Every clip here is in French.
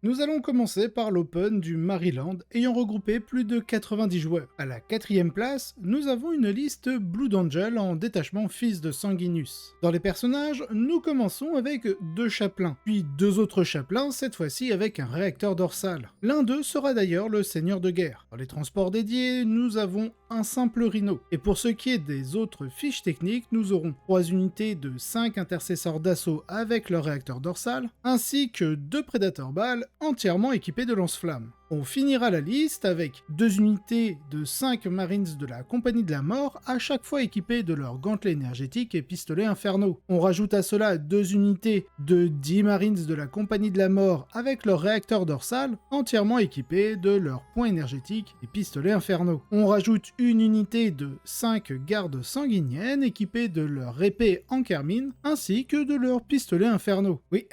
Nous allons commencer par l'Open du Maryland, ayant regroupé plus de 90 joueurs. À la 4e place, nous avons une liste Blood Angel en détachement fils de Sanguinius. Dans les personnages, nous commençons avec 2 chapelains, puis 2 autres chapelains, cette fois-ci avec un réacteur dorsal. L'un d'eux sera d'ailleurs le seigneur de guerre. Dans les transports dédiés, nous avons un simple rhino. Et pour ce qui est des autres fiches techniques, nous aurons 3 unités de 5 intercesseurs d'assaut avec leur réacteur dorsal, ainsi que 2 prédateurs balles entièrement équipés de lance-flammes. On finira la liste avec 2 unités de 5 Marines de la Compagnie de la Mort, à chaque fois équipées de leurs gantelets énergétiques et pistolets infernaux. On rajoute à cela 2 unités de 10 Marines de la Compagnie de la Mort avec leur réacteur dorsal, entièrement équipés de leurs points énergétiques et pistolets infernaux. On rajoute une unité de 5 gardes sanguiniennes équipées de leur épée en carmine, ainsi que de leurs pistolets infernaux. Oui,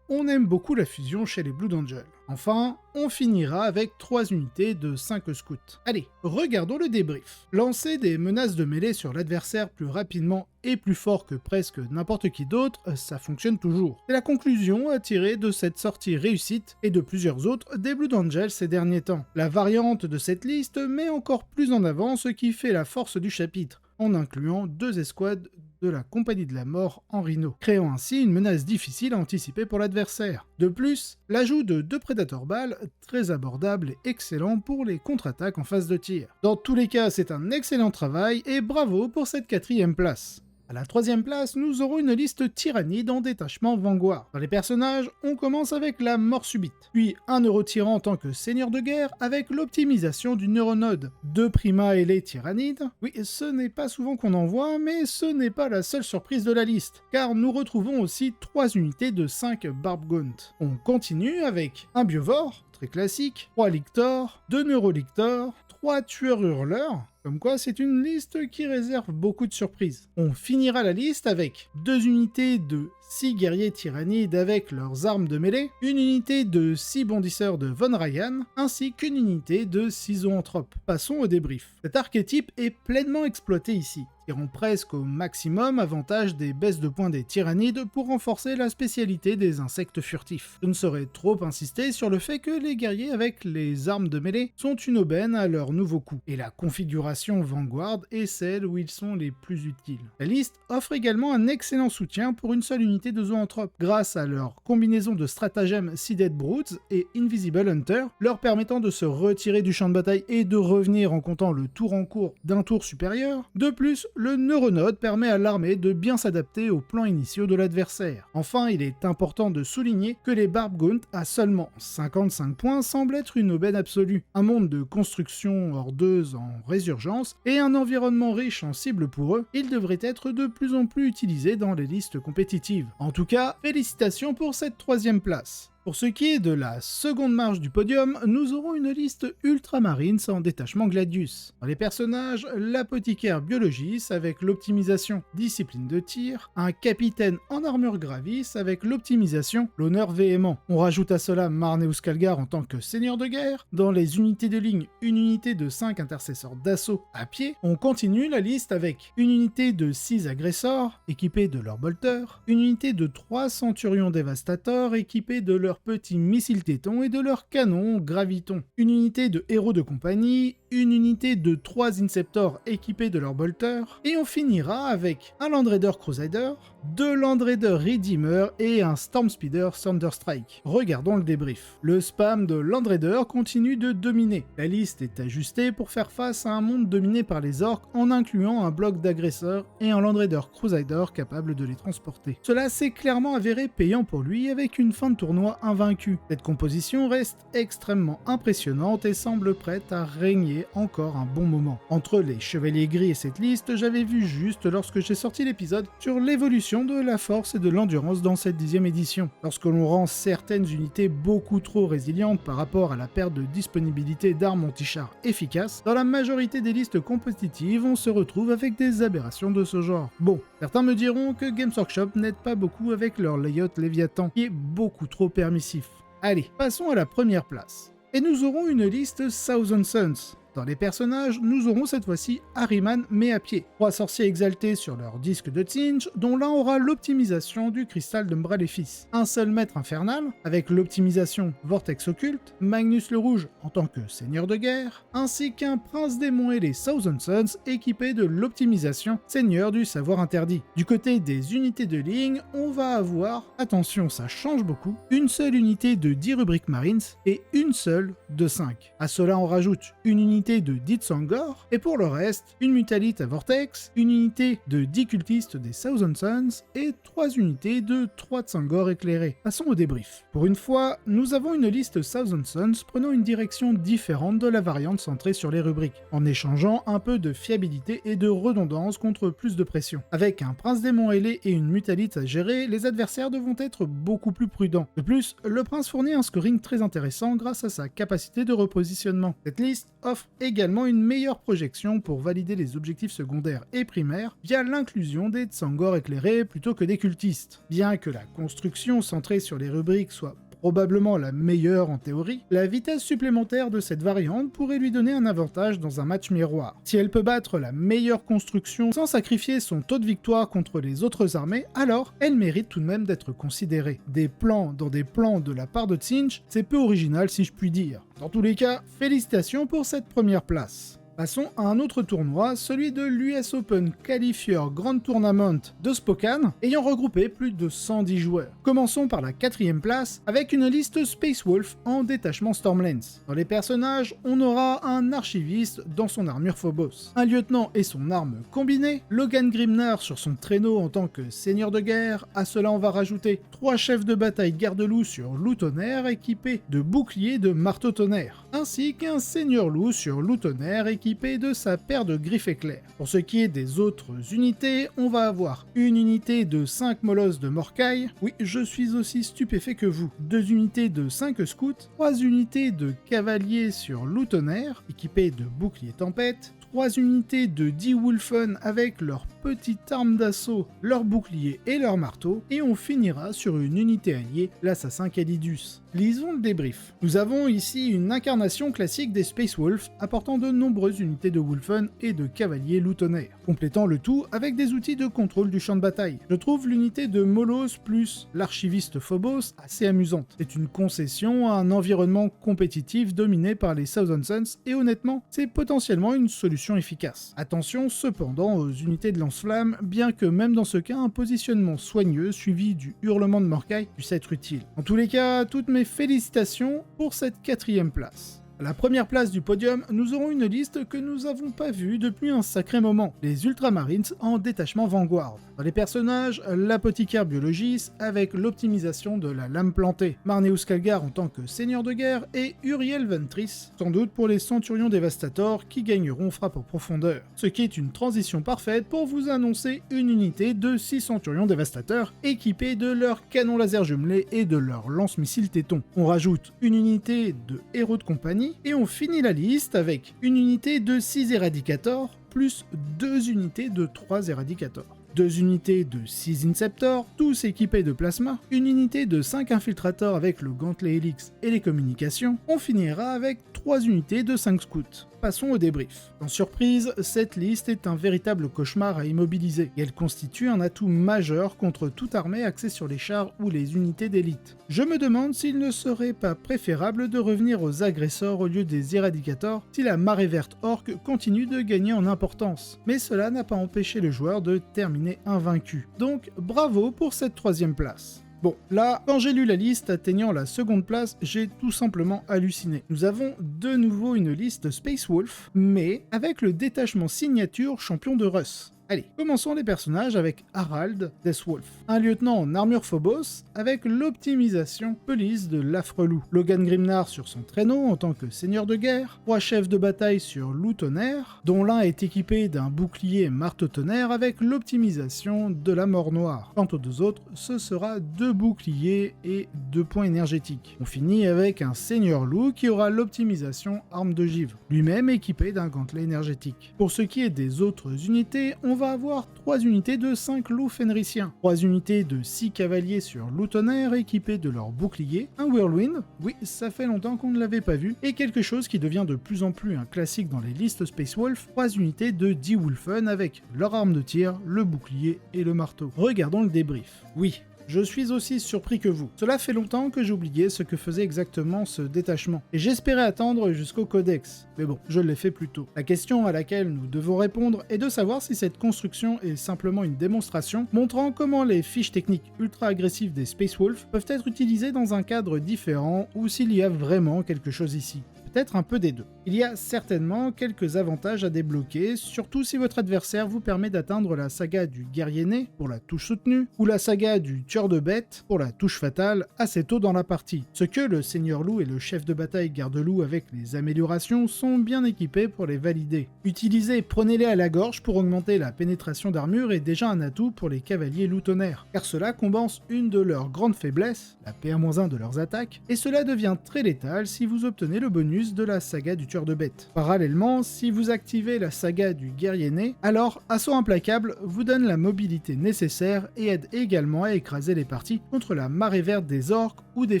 on aime beaucoup la fusion chez les Blood Angels. Enfin, on finira avec 3 unités de 5 scouts. Allez, regardons le débrief. Lancer des menaces de mêlée sur l'adversaire plus rapidement et plus fort que presque n'importe qui d'autre, ça fonctionne toujours. C'est la conclusion à tirer de cette sortie réussite et de plusieurs autres des Blood Angels ces derniers temps. La variante de cette liste met encore plus en avant ce qui fait la force du chapitre, en incluant 2 escouades de la Compagnie de la Mort en Rhino, créant ainsi une menace difficile à anticiper pour l'adversaire. De plus, l'ajout de 2 Predator balles, très abordable et excellent pour les contre-attaques en phase de tir. Dans tous les cas, c'est un excellent travail et bravo pour cette 4e place. À la 3e place, nous aurons une liste tyrannide en détachement Vanguard. Dans les personnages, on commence avec la mort subite, puis un neurotyran en tant que seigneur de guerre avec l'optimisation du neuronode, 2 Prima ailés tyrannides. Oui, ce n'est pas souvent qu'on en voit, mais ce n'est pas la seule surprise de la liste, car nous retrouvons aussi 3 unités de 5 Barbgaunt. On continue avec un Biovore, très classique, 3 Lictor, 2 Neurolictor, 3 tueurs hurleurs. Comme quoi, c'est une liste qui réserve beaucoup de surprises. On finira la liste avec 2 unités de 6 guerriers tyrannides avec leurs armes de mêlée, une unité de 6 bondisseurs de Von Ryan, ainsi qu'une unité de 6 zoanthropes. Passons au débrief. Cet archétype est pleinement exploité ici, tirant presque au maximum avantage des baisses de points des tyrannides pour renforcer la spécialité des insectes furtifs. Je ne saurais trop insister sur le fait que les guerriers avec les armes de mêlée sont une aubaine à leur nouveau coup, et la configuration Vanguard est celle où ils sont les plus utiles. La liste offre également un excellent soutien pour une seule unité de zoanthropes, grâce à leur combinaison de stratagèmes Seeded Brutes et Invisible Hunter, leur permettant de se retirer du champ de bataille et de revenir en comptant le tour en cours d'un tour supérieur. De plus, le neuronode permet à l'armée de bien s'adapter aux plans initiaux de l'adversaire. Enfin, il est important de souligner que les Barbgaunt à seulement 55 points semblent être une aubaine absolue. Un monde de construction hordeuse en résurgence et un environnement riche en cibles pour eux, ils devraient être de plus en plus utilisés dans les listes compétitives. En tout cas, félicitations pour cette 3e place. Pour ce qui est de la seconde marche du podium, nous aurons une liste Ultramarines en détachement Gladius. Dans les personnages, l'apothicaire Biologis avec l'optimisation discipline de tir, un capitaine en armure Gravis avec l'optimisation l'honneur véhément. On rajoute à cela Marneus Calgar en tant que seigneur de guerre. Dans les unités de ligne, une unité de 5 intercesseurs d'assaut à pied. On continue la liste avec une unité de 6 agresseurs équipés de leurs bolters, une unité de 3 centurions dévastateurs équipés de leurs petits missiles tétons et de leurs canons gravitons, une unité de héros de compagnie, une unité de 3 Inceptors équipés de leurs bolters, et on finira avec un Land Raider Crusader, 2 Land Raider Redeemer et un Stormspeeder Thunderstrike. Regardons le débrief. Le spam de Land Raider continue de dominer. La liste est ajustée pour faire face à un monde dominé par les orques en incluant un bloc d'agresseurs et un Land Raider Crusader capable de les transporter. Cela s'est clairement avéré payant pour lui avec une fin de tournoi invaincue. Cette composition reste extrêmement impressionnante et semble prête à régner encore un bon moment. Entre les Chevaliers Gris et cette liste, j'avais vu juste lorsque j'ai sorti l'épisode sur l'évolution de la force et de l'endurance dans cette 10e édition. Lorsque l'on rend certaines unités beaucoup trop résilientes par rapport à la perte de disponibilité d'armes anti-char efficaces, dans la majorité des listes compétitives, on se retrouve avec des aberrations de ce genre. Bon, certains me diront que Games Workshop n'aide pas beaucoup avec leur layout Léviathan, qui est beaucoup trop permissif. Allez, passons à la première place. Et nous aurons une liste Thousand Suns. Dans les personnages, nous aurons cette fois-ci Ahriman mais à pied. 3 sorciers exaltés sur leur disque de Tsinch, dont l'un aura l'optimisation du cristal de Mbrel-et-Fils. Un seul maître infernal, avec l'optimisation Vortex Occulte, Magnus le Rouge en tant que seigneur de guerre, ainsi qu'un prince démon ailé Thousand Sons équipé de l'optimisation Seigneur du savoir interdit. Du côté des unités de ligne, on va avoir, attention ça change beaucoup, une seule unité de 10 rubriques Marines et une seule de 5. À cela on rajoute une unité de 10 Tsangor, et pour le reste, une mutalite à Vortex, une unité de 10 cultistes des Thousand Sons et 3 unités de 3 Tsangor éclairés. Passons au débrief. Pour une fois, nous avons une liste Thousand Sons prenant une direction différente de la variante centrée sur les rubriques, en échangeant un peu de fiabilité et de redondance contre plus de pression. Avec un prince démon ailé et une mutalite à gérer, les adversaires devront être beaucoup plus prudents. De plus, le prince fournit un scoring très intéressant grâce à sa capacité de repositionnement. Cette liste offre également une meilleure projection pour valider les objectifs secondaires et primaires via l'inclusion des Tsangor éclairés plutôt que des cultistes. Bien que la construction centrée sur les rubriques soit probablement la meilleure en théorie, la vitesse supplémentaire de cette variante pourrait lui donner un avantage dans un match miroir. Si elle peut battre la meilleure construction sans sacrifier son taux de victoire contre les autres armées, alors elle mérite tout de même d'être considérée. Des plans dans des plans de la part de Tsinch, c'est peu original si je puis dire. Dans tous les cas, félicitations pour cette première place. Passons à un autre tournoi, celui de l'US Open Qualifier Grand Tournament de Spokane, ayant regroupé plus de 110 joueurs. Commençons par la 4ème place, avec une liste Space Wolf en détachement Stormlands. Dans les personnages, on aura un archiviste dans son armure Phobos, un lieutenant et son arme combinée, Logan Grimnar sur son traîneau en tant que seigneur de guerre, à cela on va rajouter 3 chefs de bataille garde-loup sur loup tonnerre équipés de boucliers de marteau tonnerre, ainsi qu'un seigneur loup sur loup tonnerre équipé de sa paire de griffes éclairs. Pour ce qui est des autres unités, on va avoir une unité de 5 molosses de Morkai, oui je suis aussi stupéfait que vous, 2 unités de 5 scouts, 3 unités de cavaliers sur loup tonnerre équipés de boucliers tempête, 3 unités de 10 Wolfen avec leur petite arme d'assaut, leur bouclier et leur marteau, et on finira sur une unité alliée, l'assassin Calidus. Lisons le débrief. Nous avons ici une incarnation classique des Space Wolves, apportant de nombreuses unités de Wolfen et de cavaliers loutonnaires, complétant le tout avec des outils de contrôle du champ de bataille. Je trouve l'unité de Molos plus l'archiviste Phobos assez amusante. C'est une concession à un environnement compétitif dominé par les Thousand Sons, et honnêtement, c'est potentiellement une solution efficace. Attention cependant aux unités de lance-flammes, bien que même dans ce cas, un positionnement soigneux suivi du hurlement de Morkai puisse être utile. En tous les cas, toutes mes félicitations pour cette 4ème place. À la première place du podium, nous aurons une liste que nous n'avons pas vue depuis un sacré moment, les Ultramarines en détachement Vanguard. Dans les personnages, l'apothicaire Biologis avec l'optimisation de la lame plantée, Marneus Calgar en tant que seigneur de guerre et Uriel Ventris, sans doute pour les Centurions Dévastators qui gagneront frappe en profondeur. Ce qui est une transition parfaite pour vous annoncer une unité de 6 Centurions Dévastateurs équipés de leurs canons laser jumelés et de leurs lance-missiles tétons. On rajoute une unité de héros de compagnie et on finit la liste avec une unité de 6 Eradicators plus 2 unités de 3 Eradicators. 2 unités de 6 Inceptors, tous équipés de plasma, une unité de 5 Infiltrators avec le gantelet Helix et les communications, on finira avec 3 unités de 5 Scouts. Passons au débrief. Sans surprise, cette liste est un véritable cauchemar à immobiliser, et elle constitue un atout majeur contre toute armée axée sur les chars ou les unités d'élite. Je me demande s'il ne serait pas préférable de revenir aux agresseurs au lieu des Eradicators si la marée verte orc continue de gagner en importance, mais cela n'a pas empêché le joueur de terminer invaincu. Donc bravo pour cette 3ème place. Bon, là, quand j'ai lu la liste atteignant la 2ème place, j'ai tout simplement halluciné. Nous avons de nouveau une liste Space Wolf, mais avec le détachement signature champion de Russ. Allez, commençons les personnages avec Harald Deathwolf, un lieutenant en armure Phobos avec l'optimisation police de l'affreux loup. Logan Grimnar sur son traîneau en tant que seigneur de guerre, 3 chefs de bataille sur loup tonnerre, dont l'un est équipé d'un bouclier marteau tonnerre avec l'optimisation de la mort noire. Quant aux 2 autres, ce sera 2 boucliers et 2 points énergétiques. On finit avec un seigneur loup qui aura l'optimisation arme de givre, lui-même équipé d'un gantelet énergétique. Pour ce qui est des autres unités, on on va avoir 3 unités de 5 loups fenriciens, 3 unités de 6 cavaliers sur loup tonnerre équipés de leur bouclier, un whirlwind, oui ça fait longtemps qu'on ne l'avait pas vu, et quelque chose qui devient de plus en plus un classique dans les listes Space Wolf, 3 unités de 10 Wulfen avec leur arme de tir, le bouclier et le marteau. Regardons le débrief. Oui, je suis aussi surpris que vous. Cela fait longtemps que j'oubliais ce que faisait exactement ce détachement, et j'espérais attendre jusqu'au codex, mais bon, je l'ai fait plus tôt. La question à laquelle nous devons répondre est de savoir si cette construction est simplement une démonstration montrant comment les fiches techniques ultra agressives des Space Wolf peuvent être utilisées dans un cadre différent ou s'il y a vraiment quelque chose ici. Peut-être un peu des deux. Il y a certainement quelques avantages à débloquer, surtout si votre adversaire vous permet d'atteindre la saga du guerrier né pour la touche soutenue, ou la saga du tueur de bêtes pour la touche fatale assez tôt dans la partie, ce que le Seigneur Loup et le chef de bataille Garde-Loup avec les améliorations sont bien équipés pour les valider. Utilisez Prenez-les à la gorge pour augmenter la pénétration d'armure est déjà un atout pour les cavaliers loup tonnerre, car cela compense une de leurs grandes faiblesses, la PA-1 de leurs attaques, et cela devient très létal si vous obtenez le bonus de la saga du tueur de bêtes. Parallèlement, si vous activez la saga du guerrier né, alors Assaut implacable vous donne la mobilité nécessaire et aide également à écraser les parties contre la marée verte des orques ou des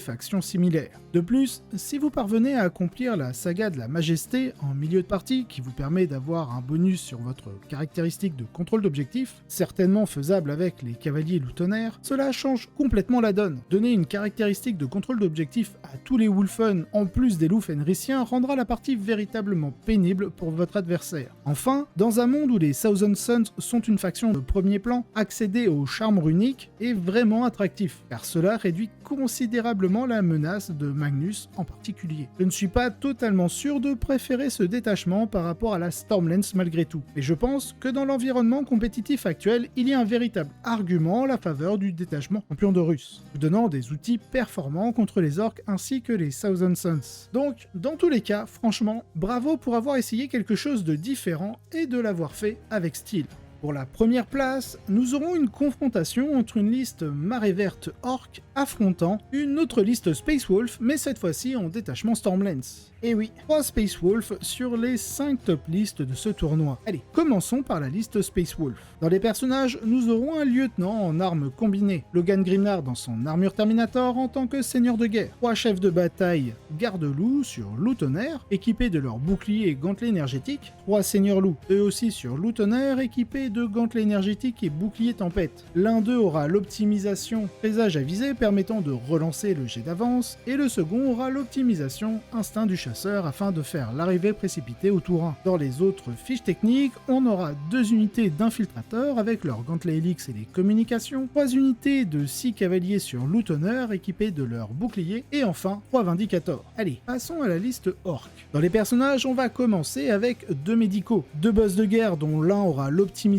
factions similaires. De plus, si vous parvenez à accomplir la saga de la majesté en milieu de partie, qui vous permet d'avoir un bonus sur votre caractéristique de contrôle d'objectif, certainement faisable avec les cavaliers loup tonnerre, cela change complètement la donne. Donner une caractéristique de contrôle d'objectif à tous les Wulfen en plus des loups fenriciens rendra la partie véritablement pénible pour votre adversaire. Enfin, dans un monde où les Thousand Sons sont une faction de premier plan, accéder au charme runique est vraiment attractif, car cela réduit considérablement la menace de Magnus en particulier. Je ne suis pas totalement sûr de préférer ce détachement par rapport à la Stormlance malgré tout, mais je pense que dans l'environnement compétitif actuel, il y a un véritable argument en la faveur du détachement champion de Russe, vous donnant des outils performants contre les orques ainsi que les Thousand Sons. Donc, dans tous les cas, franchement, bravo pour avoir essayé quelque chose de différent et de l'avoir fait avec style. Pour la première place, nous aurons une confrontation entre une liste marée verte orc affrontant une autre liste Space Wolf, mais cette fois-ci en détachement Stormlance. Et oui, 3 Space Wolf sur les 5 top listes de ce tournoi. Allez, commençons par la liste Space Wolf. Dans les personnages, nous aurons un lieutenant en armes combinées, Logan Grimnard dans son armure Terminator en tant que seigneur de guerre, 3 chefs de bataille Garde-Loup sur loup tonnerre, équipés de leurs boucliers et gantelets énergétiques, 3 seigneurs loups, eux aussi sur loup tonnerre, équipés de gantelets énergétiques et boucliers tempête. L'un d'eux aura l'optimisation présage avisé permettant de relancer le jet d'avance, et le second aura l'optimisation instinct du chasseur afin de faire l'arrivée précipitée au tour 1. Dans les autres fiches techniques, on aura 2 unités d'infiltrateurs avec leurs gantelets Helix et les communications, 3 unités de 6 cavaliers sur loup tonnerre équipés de leurs boucliers, et enfin 3 vindicators. Allez, passons à la liste orc. Dans les personnages, on va commencer avec 2 médicaux, 2 boss de guerre dont l'un aura l'optimisation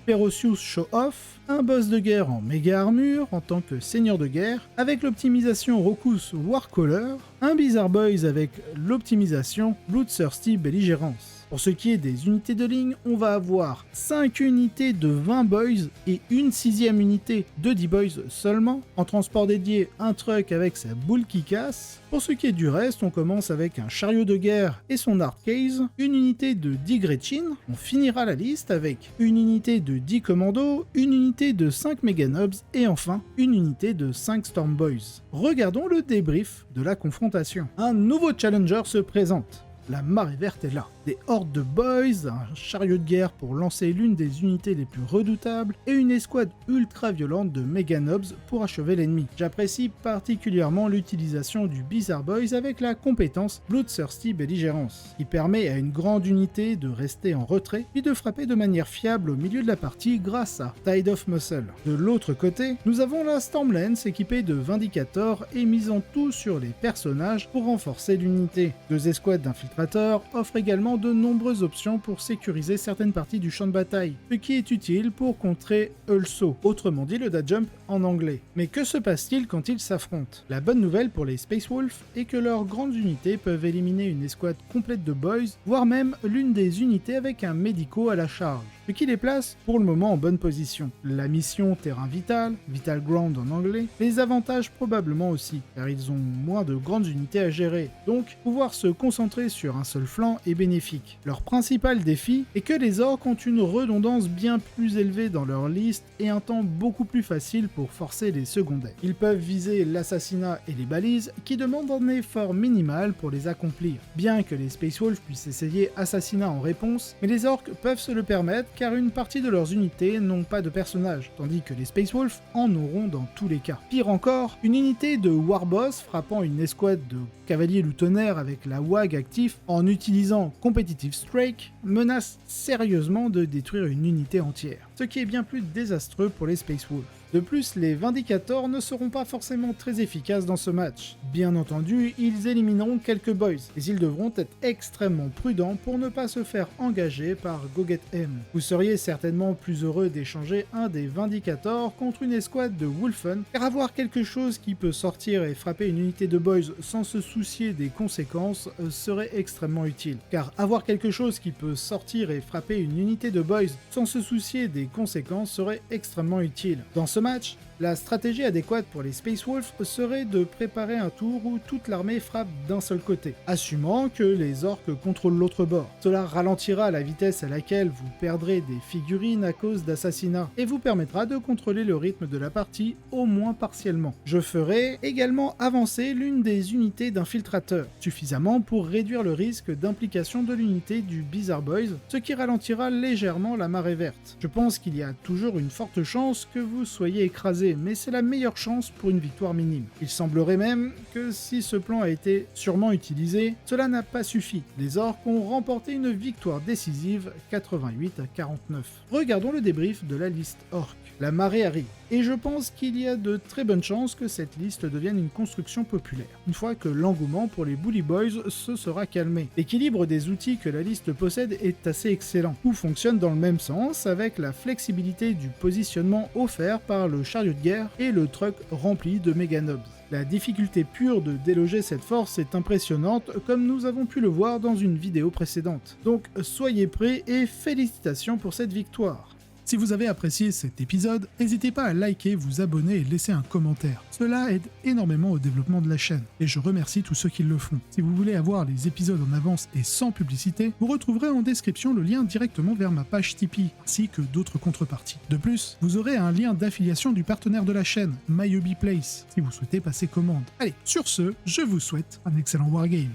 Ferocious Show Off, un boss de guerre en méga armure en tant que seigneur de guerre, avec l'optimisation Rokus Warcaller, un Bizarre Boys avec l'optimisation Bloodthirsty Belligérance. Pour ce qui est des unités de ligne, on va avoir 5 unités de 20 boys et une 6ème unité de 10 boys seulement. En transport dédié, un truck avec sa boule qui casse. Pour ce qui est du reste, on commence avec un chariot de guerre et son hard case, une unité de 10 Gretchen, on finira la liste avec une unité de 10 commandos, une unité de 5 Meganobs et enfin une unité de 5 Storm Boys. Regardons le débrief de la confrontation. Un nouveau challenger se présente. La marée verte est là. Des hordes de boys, un chariot de guerre pour lancer l'une des unités les plus redoutables et une escouade ultra violente de Meganobs pour achever l'ennemi. J'apprécie particulièrement l'utilisation du Bizarre Boys avec la compétence Bloodthirsty Belligérance, qui permet à une grande unité de rester en retrait puis de frapper de manière fiable au milieu de la partie grâce à Tide of Muscle. De l'autre côté, nous avons la Stormlance équipée de Vindicators et misant tout sur les personnages pour renforcer l'unité. 2 escouades d'infiltrateurs offrent également de nombreuses options pour sécuriser certaines parties du champ de bataille, ce qui est utile pour contrer Ulso, autrement dit le dash jump en anglais. Mais que se passe-t-il quand ils s'affrontent? La bonne nouvelle pour les Space Wolf est que leurs grandes unités peuvent éliminer une escouade complète de boys, voire même l'une des unités avec un médico à la charge. ce qui les place pour le moment en bonne position. La mission terrain vital, Vital Ground en anglais, les avantage probablement aussi, car ils ont moins de grandes unités à gérer, donc pouvoir se concentrer sur un seul flanc est bénéfique. Leur principal défi est que les orques ont une redondance bien plus élevée dans leur liste et un temps beaucoup plus facile pour forcer les secondaires. Ils peuvent viser l'assassinat et les balises qui demandent un effort minimal pour les accomplir, bien que les Space Wolves puissent essayer assassinat en réponse, mais les orques peuvent se le permettre car une partie de leurs unités n'ont pas de personnage, tandis que les Space Wolves en auront dans tous les cas. Pire encore, une unité de Warboss frappant une escouade de cavaliers loup-tonnerre avec la WAG actif en utilisant Competitive Strike menace sérieusement de détruire une unité entière, ce qui est bien plus désastreux pour les Space Wolves. De plus, les Vindicators ne seront pas forcément très efficaces dans ce match. Bien entendu, ils élimineront quelques boys, mais ils devront être extrêmement prudents pour ne pas se faire engager par Goget M. Vous seriez certainement plus heureux d'échanger un des Vindicators contre une escouade de Wolfen, car avoir quelque chose qui peut sortir et frapper une unité de boys sans se soucier des conséquences serait extrêmement utile. Car avoir quelque chose qui peut sortir et frapper une unité de boys sans se soucier des conséquences serait extrêmement utile. Dans ce match, la stratégie adéquate pour les Space Wolves serait de préparer un tour où toute l'armée frappe d'un seul côté, assumant que les orques contrôlent l'autre bord. Cela ralentira la vitesse à laquelle vous perdrez des figurines à cause d'assassinats, et vous permettra de contrôler le rythme de la partie, au moins partiellement. Je ferai également avancer l'une des unités d'infiltrateurs, suffisamment pour réduire le risque d'implication de l'unité du Bizarre Boys, ce qui ralentira légèrement la marée verte. Je pense qu'il y a toujours une forte chance que vous soyez écrasé, mais c'est la meilleure chance pour une victoire minime. Il semblerait même que si ce plan a été sûrement utilisé, cela n'a pas suffi. Les orques ont remporté une victoire décisive 88-49. Regardons le débrief de la liste orque. La marée arrive, et je pense qu'il y a de très bonnes chances que cette liste devienne une construction populaire, une fois que l'engouement pour les Bully Boys se sera calmé. L'équilibre des outils que la liste possède est assez excellent. Tout fonctionne dans le même sens, avec la flexibilité du positionnement offert par le chariot de guerre et le truck rempli de méganobs. La difficulté pure de déloger cette force est impressionnante, comme nous avons pu le voir dans une vidéo précédente. Donc soyez prêts et félicitations pour cette victoire. Si vous avez apprécié cet épisode, n'hésitez pas à liker, vous abonner et laisser un commentaire. Cela aide énormément au développement de la chaîne, et je remercie tous ceux qui le font. Si vous voulez avoir les épisodes en avance et sans publicité, vous retrouverez en description le lien directement vers ma page Tipeee, ainsi que d'autres contreparties. De plus, vous aurez un lien d'affiliation du partenaire de la chaîne, My Hobby Place, si vous souhaitez passer commande. Allez, sur ce, je vous souhaite un excellent wargame.